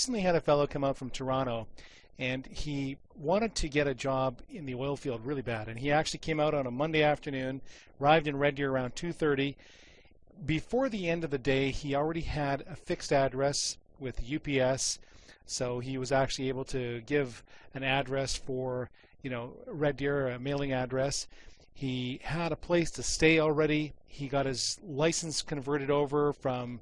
recently had a fellow come out from Toronto, and he wanted to get a job in the oil field really bad. And he actually came out on a Monday afternoon, arrived in Red Deer around 2:30. Before the end of the day, he already had a fixed address with UPS, so he was actually able to give an address for, Red Deer, a mailing address. He had a place to stay already. He got his license converted over from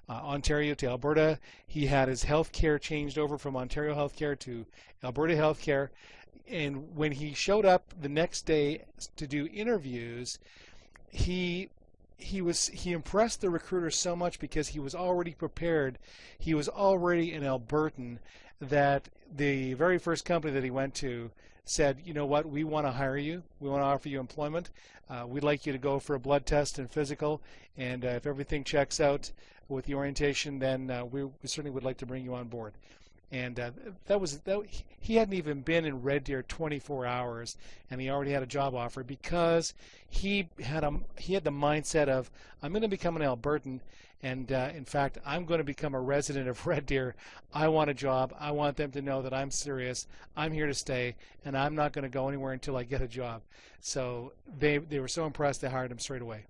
Ontario to Alberta. He had his health care changed over from Ontario healthcare to Alberta healthcare. And when he showed up the next day to do interviews, he impressed the recruiter so much because he was already prepared. He was already an Albertan, that the very first company that he went to said, you know what, we want to hire you. We want to offer you employment. We'd like you to go for a blood test and physical. And if everything checks out with the orientation, then we certainly would like to bring you on board. And he hadn't even been in Red Deer 24 hours, and he already had a job offer because he had the mindset of, I'm going to become an Albertan, and in fact, I'm going to become a resident of Red Deer. I want a job. I want them to know that I'm serious. I'm here to stay, and I'm not going to go anywhere until I get a job. So they were so impressed they hired him straight away.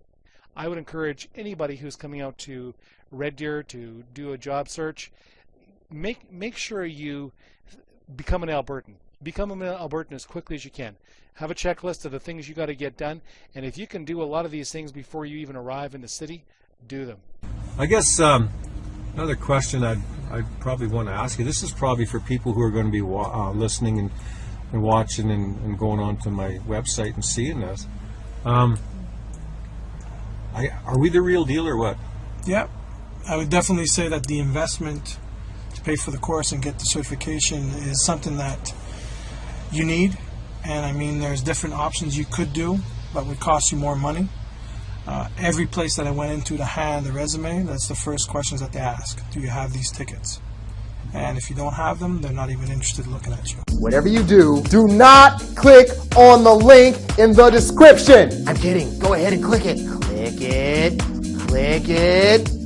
I would encourage anybody who's coming out to Red Deer to do a job search. Make sure you become an Albertan. Become an Albertan as quickly as you can. Have a checklist of the things you got to get done, and if you can do a lot of these things before you even arrive in the city, do them. I guess another question I'd probably want to ask you. This is probably for people who are going to be listening and watching and going on to my website and seeing this. Are we the real deal or what? Yeah, I would definitely say that the investment to pay for the course and get the certification is something that you need. And I mean, there's different options you could do, but would cost you more money. Every place that I went into to hand the resume, that's the first questions that they ask. Do you have these tickets? And if you don't have them, they're not even interested in looking at you. Whatever you do not click on the link in the description. I'm kidding. Go ahead and click it. Click it. Click it.